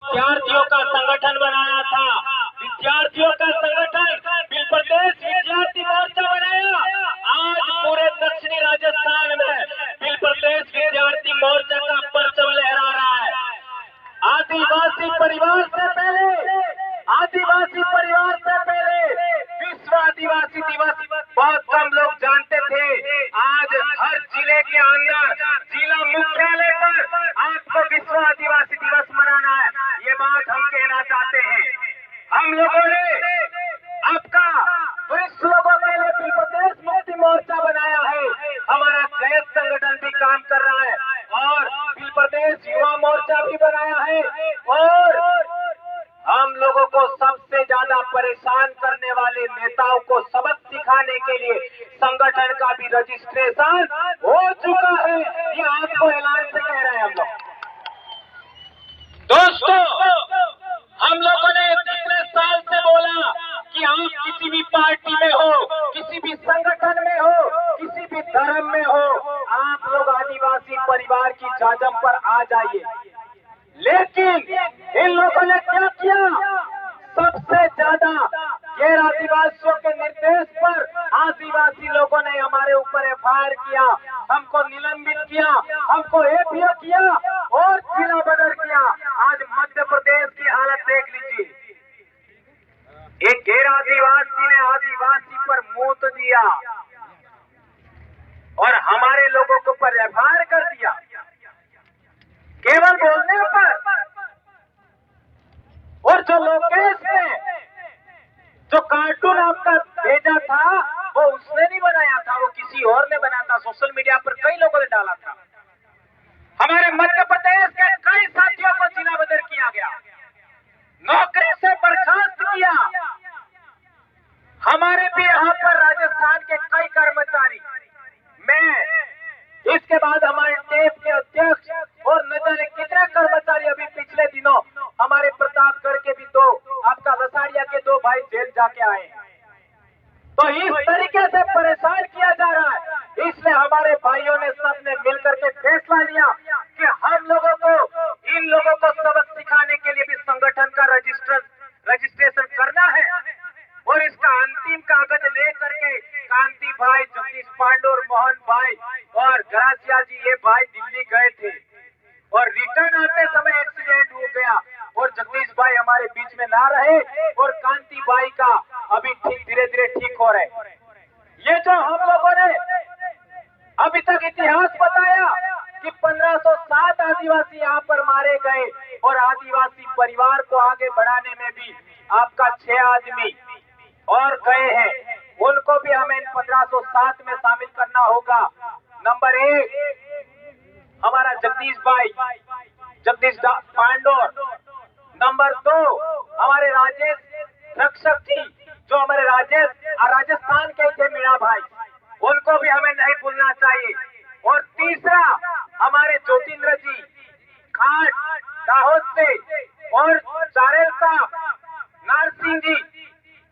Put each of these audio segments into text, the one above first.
विद्यार्थियों का संगठन बनाया था, विद्यार्थियों का संगठन बिल प्रदेश विद्यार्थी मोर्चा बनाया। आज पूरे दक्षिणी राजस्थान में बिल प्रदेश विद्यार्थी मोर्चा का परचम लहरा रहा है। आदिवासी परिवार से पहले, आदिवासी परिवार से पहले विश्व आदिवासी दिवस बहुत कम लोग जानते थे। आज हर जिले के अंदर जिला मुख्यालय पर आपको विश्व आदिवासी दिवस मनाना है, ये बात हम कहना चाहते हैं। हम लोगों ने आपका वरिष्ठ लोगों के लिए बिल प्रदेश मुक्ति मोर्चा बनाया है, हमारा जय संगठन भी काम कर रहा है और बिल प्रदेश युवा मोर्चा भी बनाया है। और हम लोगों को सबसे ज्यादा परेशान करने वाले नेताओं को सबक सिखाने के लिए संगठन का भी रजिस्ट्रेशन हो चुका है, ये आपको ऐलान से कह रहे हैं हम लोग। दोस्तों, हम लोगों ने पिछले साल से बोला कि आप किसी भी पार्टी में हो, किसी भी संगठन में हो, किसी भी धर्म में हो, आप लोग आदिवासी परिवार की जाजम पर आ जाइए। लेकिन इन लोगों ने क्या किया? सबसे ज्यादा गैर आदिवासियों के निर्देश पर आदिवासी लोगों ने हमारे ऊपर एफआईआर किया, हमको निलंबित किया, हमको एपीओ किया और जिला बदर किया। आज मध्य प्रदेश की हालत देख लीजिए, एक गैर आदिवासी ने आदिवासी पर मूत दिया और हमारे लोगों के ऊपर एफआईआर कर दिया केवल बोलने पर। और जो लोकेश ने जो कार्टून आपका भेजा था वो उसने नहीं बनाया था, वो किसी और ने बनाया था, सोशल मीडिया पर कई लोगों ने डाला था। हमारे मध्य प्रदेश के कई साथियों को जिला बदर किया गया, नौकरी से बर्खास्त किया। हमारे भी यहाँ पर राजस्थान के कई कर्मचारी, मैं इसके बाद हमारे टेप के अध्यक्ष और न जाने कितने कर्मचारी अभी पिछले दिनों हमारे प्रतापगढ़ के भी दो, आपका लसाड़िया के दो भाई जेल जाके आए। तो इस तरीके से परेशान किया जा रहा है, इसलिए हमारे भाइयों ने सबने मिलकर के फैसला लिया कि हम लोगों को, इन लोगों को सबक सिखाने के लिए भी संगठन का रजिस्ट्रेशन करना है। और इसका अंतिम कागज लेकर के कांति भाई, जगदीश पांडे और मोहन भाई और गरासिया जी, ये भाई दिल्ली गए थे और रिटर्न आते समय एक्सीडेंट हो गया और जगदीश भाई हमारे बीच में ना रहे और कांति भाई का अभी ठीक धीरे धीरे ठीक हो रहे। ये जो हम लोगों ने अभी तक इतिहास बताया कि 1507 आदिवासी यहाँ पर मारे गए और आदिवासी परिवार को आगे बढ़ाने में भी आपका 6 आदमी और गए हैं, उनको भी हमें 1507 में शामिल करना होगा। नंबर 1 हमारा जगदीश भाई, जगदीश पांडोर। नंबर 2 हमारे राजेश रक्षक जी, जो हमारे राजस्थान के थे, मीणा भाई, उनको भी हमें नहीं भूलना चाहिए। और तीसरा हमारे ज्योतिन्द्र जी खाट दाहोद से और चारेल साहब नारसिंह जी,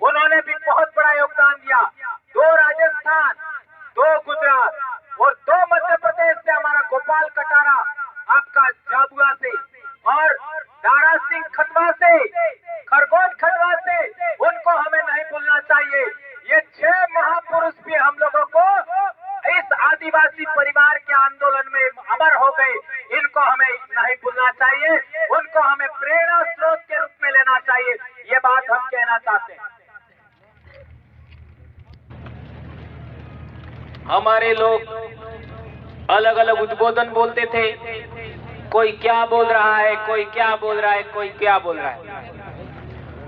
उन्होंने भी बहुत बड़ा योगदान दिया। 2 राजस्थान, 2 गुजरात और 2 मध्य प्रदेश से हमारा गोपाल कटारा आपका झाबुआ से और दारा सिंह खटवा से, खरगोन खटवा से, उनको हमें नहीं भूलना चाहिए। ये 6 महापुरुष भी हम लोगों को इस आदिवासी परिवार के आंदोलन में अमर हो गए, इनको हमें नहीं भूलना चाहिए, उनको हमें प्रेरणा स्रोत के रूप में लेना चाहिए, ये बात हम कहना चाहते हैं। हमारे लोग अलग अलग उद्बोधन बोलते थे, कोई क्या बोल रहा है, कोई क्या बोल रहा है, कोई क्या बोल रहा है।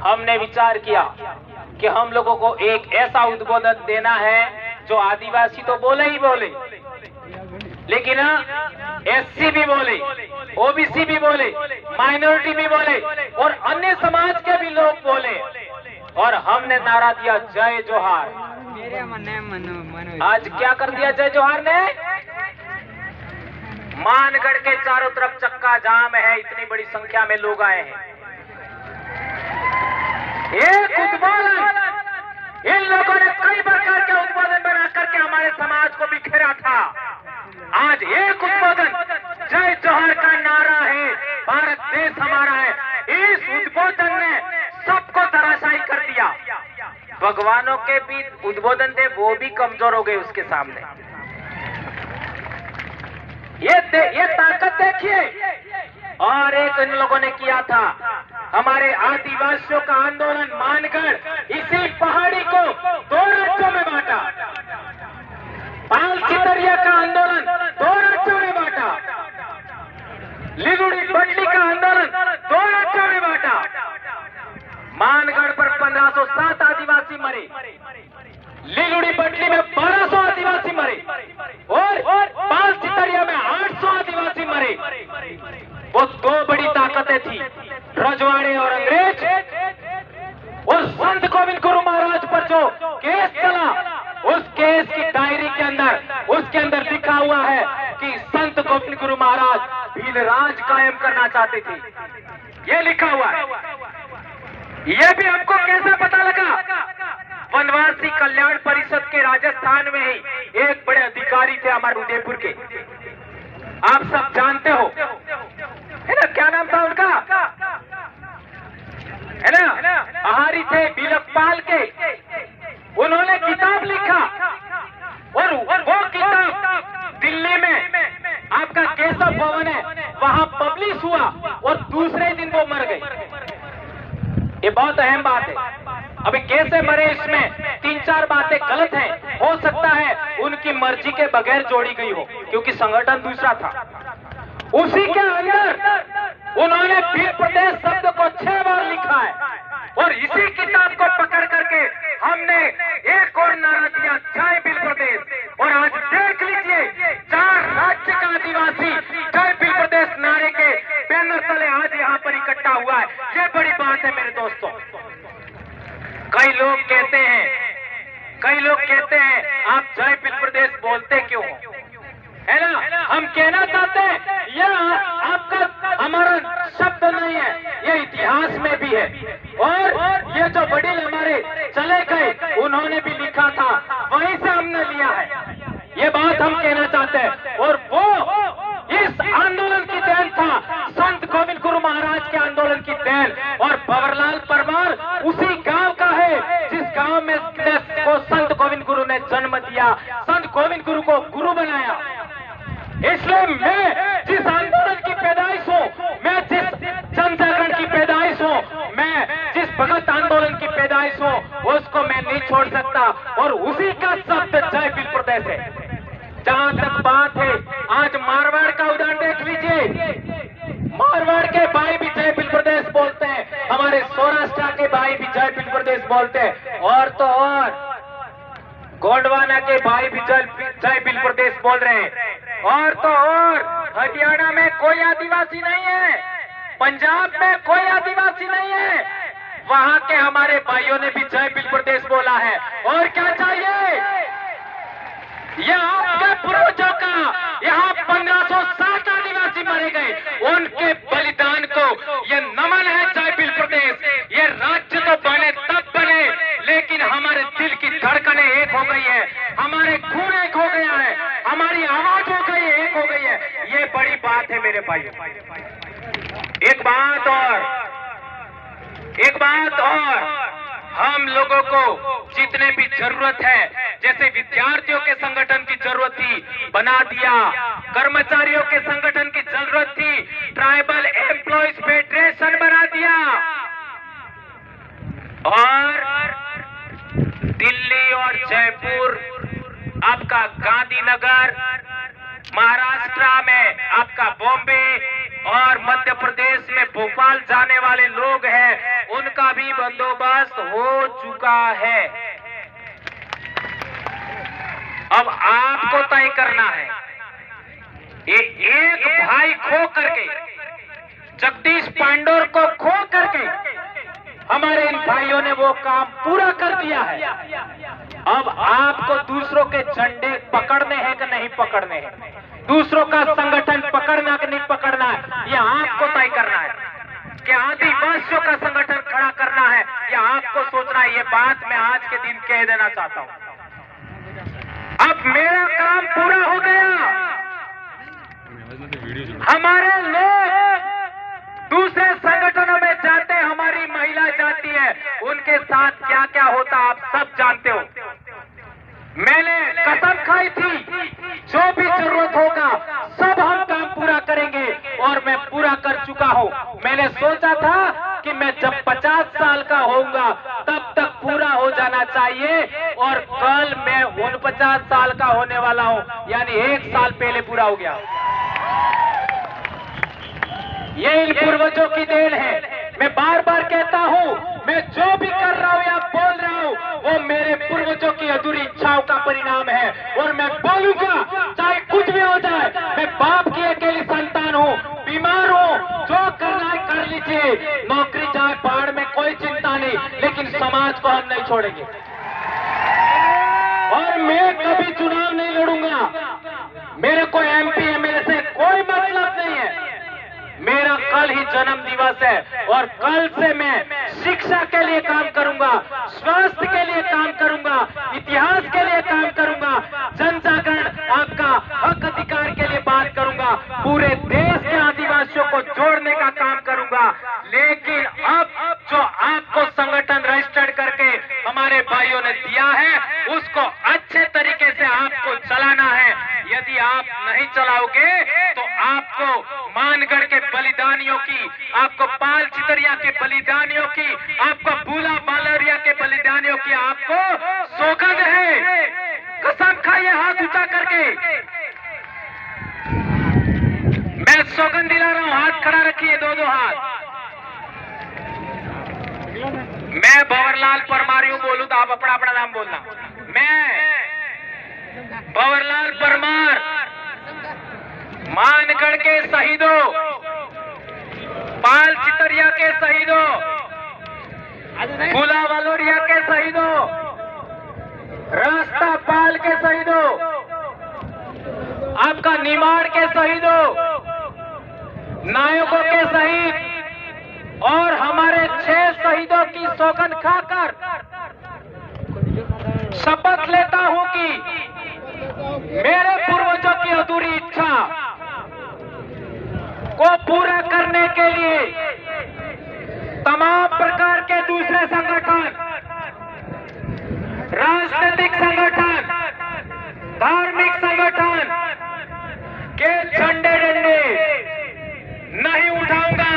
हमने विचार किया कि हम लोगों को एक ऐसा उद्बोधन देना है जो आदिवासी तो बोले ही बोले, लेकिन एससी भी बोले, ओबीसी भी बोले, माइनॉरिटी भी बोले और अन्य समाज के भी लोग बोले। और हमने नारा दिया जय जोहार। आज क्या कर दिया जय जोहार ने? मानगढ़ के चारों तरफ चक्का जाम है, इतनी बड़ी संख्या में लोग आए हैं। एक उद्बोधन, इन लोगों ने कई प्रकार के उद्बोधन बना करके हमारे समाज को बिखेरा था। आज एक उद्बोधन जय जोहार का नारा है, भारत देश हमारा है, भगवानों के भी उद्बोधन थे, वो भी कमजोर हो गए उसके सामने। ये ताकत देखिए। और एक इन लोगों ने किया था, हमारे आदिवासियों का आंदोलन मानकर इसी पहाड़ी को 2 राज्यों में बांटा। पाल चितरिया का आंदोलन 2 राज्यों में बांटा। लिगुड़ी बटली का आंदोलन 2 राज्यों में बांटा। मानगढ़ पर 1507 आदिवासी मरे, लिगुड़ी बटली में 1200 आदिवासी मरे और पाल चितरिया में 800 आदिवासी मरे। वो 2 बड़ी ताकतें थी, रजवाड़े और अंग्रेज। और संत गोविंद गुरु महाराज पर जो केस चला, उस केस की डायरी के अंदर, उसके अंदर लिखा हुआ है कि संत गोविंद गुरु महाराज भील राज कायम करना चाहते थे। ये लिखा हुआ है। ये भी हमको कैसे पता लगा? वनवासी कल्याण परिषद के राजस्थान में ही एक बड़े अधिकारी थे हमारे उदयपुर के, आप सब जानते हो, है ना? क्या नाम था उनका? है ना? आहारी थे बिलकपाल के। उन्होंने किताब लिखा और वो किताब दिल्ली में आपका केशव भवन है, वहां पब्लिश हुआ और दूसरे दिन वो मर गए। ये बहुत अहम बात है। अभी कैसे मरे इसमें 3-4 बातें गलत हैं। हो सकता है उनकी मर्जी के बगैर जोड़ी गई हो, क्योंकि संगठन दूसरा था। उसी के अंदर उन्होंने भील प्रदेश शब्द को 6 बार लिखा है और इसी किताब को पकड़ करके हमने एक और नारा दिया, जय भील प्रदेश। और आज देख लीजिए, 4 राज्य का आदिवासी जय भील प्रदेश नारे के बैनर तले आज यहाँ पर इकट्ठा हुआ है। ये बड़ी बात है मेरे दोस्तों। कई लोग कहते हैं आप जय भील प्रदेश बोलते क्यों हो, है ना? हम कहना चाहते हैं यह आपका हमारा शब्द नहीं है, ये इतिहास में भी है। और ये जो वडील हमारे चले गए, उन्होंने भी लिखा था, वहीं से हमने लिया है। ये बात हम कहना चाहते हैं। और वो इस आंदोलन की देन था, संत गोविंद गुरु महाराज के आंदोलन की देन। और भंवरलाल परमार उसी गांव का है जिस गांव में को संत गोविंद गुरु ने जन्म दिया, संत गोविंद गुरु को गुरु बनाया। इसलिए मैं जिस आंदोलन की पैदाइश हूँ, मैं जिस जन जागरण की पैदाइश हूँ, मैं जिस भगत आंदोलन की पैदाइश हूँ, उसको मैं नहीं छोड़ सकता। और उसी का शब्द जय भील प्रदेश है। जहां तक बात है, आज मारवाड़ का उदाहरण देख लीजिए। मारवाड़ के भाई भी जय भील प्रदेश बोलते हैं, हमारे सौराष्ट्र के भाई भी जय भील प्रदेश बोलते हैं। और तो और गोंडवाना के भाई भी जय भील प्रदेश बोल रहे हैं। और तो और हरियाणा में कोई आदिवासी नहीं है, पंजाब में कोई आदिवासी नहीं है, वहां के हमारे भाइयों ने भी जय भील प्रदेश बोला है। और क्या चाहिए? यह आपके पूर्वजों का, यहाँ 1507 आदिवासी मारे गए, उनके बलिदान को यह नमन है जय भील प्रदेश। ये राज्य तो बने तब बने, लेकिन हमारे दिल की धड़कनें एक हो गई है, हमारे खून एक हो गया है, हमारी आवाज हो गई है, एक हो गई है। ये बड़ी बात है मेरे भाई। एक बात और हम लोगों को जितने भी जरूरत है, जैसे विद्यार्थियों के संगठन की जरूरत थी, बना दिया। कर्मचारियों के संगठन की जरूरत थी, ट्राइबल एम्प्लॉयज फेडरेशन बना दिया। और दिल्ली और जयपुर, आपका गांधीनगर, महाराष्ट्र में आपका बॉम्बे और मध्य प्रदेश में भोपाल जाने वाले लोग हैं, उनका भी बंदोबस्त हो चुका है। अब आपको तय करना है। एक भाई खो करके, जगदीश पांडोर को खो करके हमारे इन भाइयों ने वो काम पूरा कर दिया है। अब आपको दूसरों के झंडे पकड़ने हैं कि नहीं पकड़ने हैं, दूसरों का संगठन पकड़ना कि नहीं पकड़ना है, ये आपको तय करना है। कि आदिवासियों का संगठन खड़ा करना है, ये आपको सोचना है। ये बात मैं आज के दिन कह देना चाहता हूं। अब मेरा काम पूरा हो गया। हमारे लोग दूसरे संगठनों में जाते, हमारी महिला जाती है, उनके साथ क्या क्या होता आप सब सोचा था कि मैं जब 50 साल का होऊंगा तब तक पूरा हो जाना चाहिए, और कल मैं 49 साल का होने वाला हूं, यानी 1 साल पहले पूरा हो गया। ये इन पूर्वजों की देन है। मैं बार बार कहता हूं, मैं जो भी कर रहा हूं या बोल रहा हूं, वो मेरे पूर्वजों की अधूरी इच्छाओं का परिणाम है, और मैं बोलूंगा चाहे कुछ भी हो जाए। मैं बाप की अकेली संतान हूं, बीमार हूं, जो करना है कर लीजिए, नौकरी जाए पहाड़ में, कोई चिंता नहीं, लेकिन समाज को हम नहीं छोड़ेंगे। और मैं कभी चुनाव नहीं लड़ूंगा। मेरे को MP MLA से कोई मतलब नहीं है। मेरा कल ही जन्म दिवस है, और कल से मैं शिक्षा के लिए काम करूंगा, स्वास्थ्य के लिए काम करूंगा, इतिहास के लिए काम करूंगा, जन जागरण, आपका हक अधिकार के लिए बात करूंगा, पूरे देश के आदिवासियों को जोड़ने का काम करूंगा। लेकिन अब जो आपको संगठन रजिस्टर्ड करके हमारे भाइयों ने दिया है, उसको अच्छे तरीके से आपको चलाना है। यदि आप नहीं चलाओगे तो आपको मानगढ़ के बलिदानियों की, आपको पाल चितरिया के बलिदानियों की, आपको भूला बालरिया के बलिदानियों की आपको सौगंध है। कसम खाइए हाथ ऊंचा करके, मैं सौगंध दिला रहा हूं। हाथ खड़ा रखिए, दो हाथ। मैं भंवरलाल परमार बोलूं तो आप अपना अपना नाम बोलना। मैं भंवरलाल परमार, मानगढ़ के शहीदों, पाल चितरिया के शहीदों, भूला बालोरिया के शहीदों, रास्ता पाल के शहीदों, आपका निमाड़ के शहीदों, नायकों के शहीद, और हमारे 6 शहीदों की सौगंध खाकर शपथ लेता हूं कि मेरे पूर्वजों की अधूरी इच्छा को पूरा करने के लिए तमाम प्रकार के दूसरे संगठन, राजनीतिक संगठन, धार्मिक संगठन के झंडे डंडे नहीं उठाऊंगा,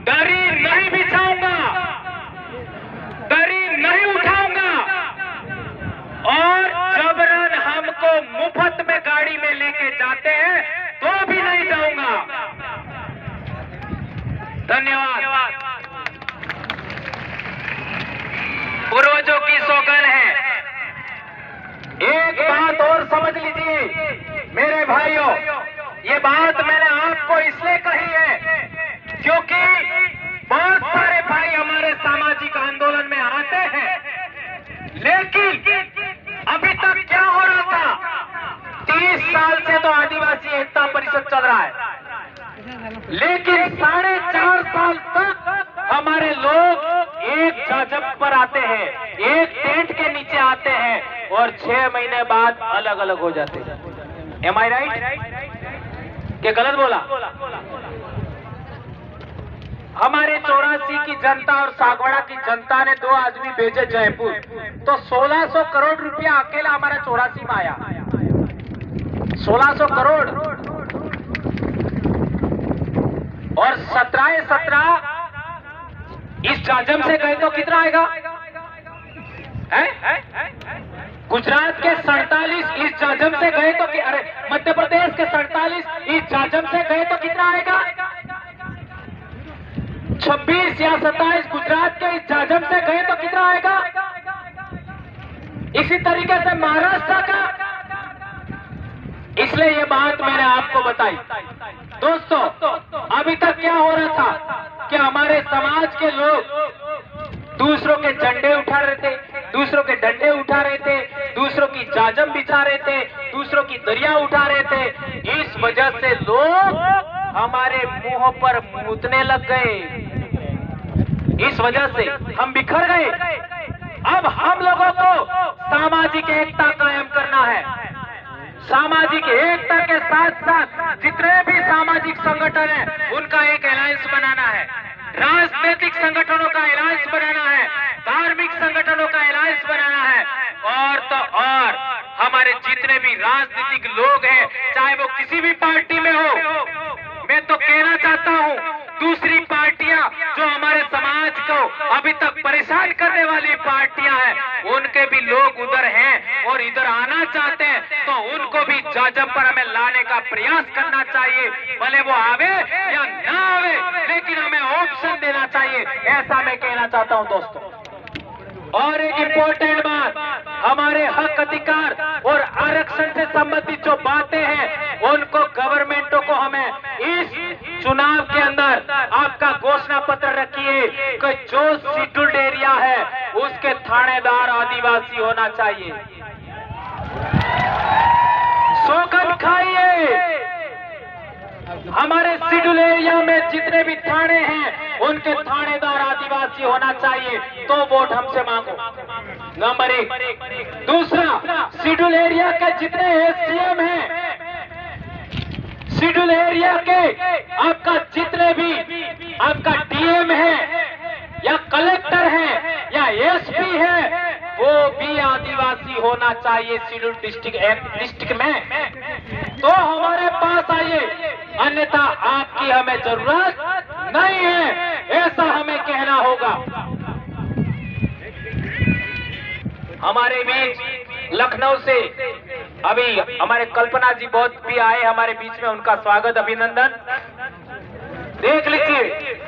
दरी नहीं बिछाऊंगा, दरी नहीं उठाऊंगा, और जबरन हमको मुफ्त में गाड़ी में लेके जाते हैं तो भी नहीं जाऊंगा। धन्यवाद। पूर्वजों की सौगंध है। एक बात और समझ लीजिए मेरे भाइयों, ये बात मैंने आपको इसलिए कही है क्योंकि बहुत सारे भाई हमारे सामाजिक आंदोलन में आते हैं, लेकिन अभी तक क्या हो रहा था, 30 साल से तो आदिवासी एकता परिषद चल रहा है, लेकिन 4.5 साल तक हमारे लोग एक जाजब पर आते हैं, एक टेंट के नीचे आते हैं, और 6 महीने बाद अलग अलग हो जाते हैं। एम आई राइट? क्या गलत बोला? हमारे 84 की जनता और सागवाड़ा की जनता ने 2 आदमी भेजे जयपुर, तो 1600 करोड़ रुपया अकेला हमारा 84 में आया। 1600 करोड़, और 17 इस जाजम से गए तो कितना आएगा? गुजरात के 47 इस जाजम से गए तो, अरे मध्य प्रदेश के 47 इस जाजम से गए तो कितना आएगा? 26 या 27 गुजरात के इस जाजम से गए तो कितना आएगा? इसी तरीके से महाराष्ट्र का। इसलिए ये बात मैंने आपको बताई। दोस्तों, अभी तक क्या हो रहा था कि हमारे समाज के लोग दूसरों के झंडे उठा रहे थे, दूसरों के डंडे उठा रहे थे, दूसरों की जाजम बिछा रहे थे, दूसरों की दरिया उठा रहे थे। इस वजह से लोग हमारे मुंहों पर मूतने लग गए, इस वजह से हम बिखर गए। अब हम लोगों को सामाजिक एकता कायम करना है। सामाजिक एकता के साथ साथ जितने भी सामाजिक संगठन हैं उनका एक अलायंस बनाना है, राजनीतिक संगठनों का अलायंस बनाना है, धार्मिक संगठनों का अलायंस बनाना है, और तो और हमारे जितने भी राजनीतिक लोग हैं, चाहे वो किसी भी पार्टी में हो, मैं तो कहना चाहता हूं दूसरी पार्टियां जो हमारे समाज को अभी तक परेशान करने वाली पार्टियां हैं, उनके भी लोग उधर हैं और इधर आना चाहते हैं, तो उनको भी जजम पर हमें लाने का प्रयास करना चाहिए। भले वो आवे या ना आवे, लेकिन हमें ऑप्शन देना चाहिए, ऐसा मैं कहना चाहता हूं दोस्तों। और एक इम्पोर्टेंट बात, हमारे हक अधिकार और आरक्षण से संबंधित जो बातें हैं, उनको गवर्नमेंटों को हमें इस चुनाव के अंदर आपका घोषणा पत्र रखिए कि जो शेड्यूल्ड एरिया है उसके थानेदार आदिवासी होना चाहिए। सौगंध खाइए, हमारे शेड्यूल एरिया में जितने भी थाने हैं उनके थानेदार आदिवासी होना चाहिए, तो वोट हमसे मांगो। नंबर 1। दूसरा, शेड्यूल एरिया के जितने एसडीएम हैं, शेड्यूल एरिया के आपका जितने भी आपका डीएम है या कलेक्टर है या एसपी है, वो भी आदिवासी होना चाहिए शेड्यूल डिस्ट्रिक्ट में, तो हमारे पास आइए, अन्यथा आपकी हमें जरूरत नहीं है, ऐसा हमें कहना होगा। हमारे बीच लखनऊ से अभी हमारे कल्पना जी बहुत भी आए हमारे बीच में, उनका स्वागत अभिनंदन। देख लीजिए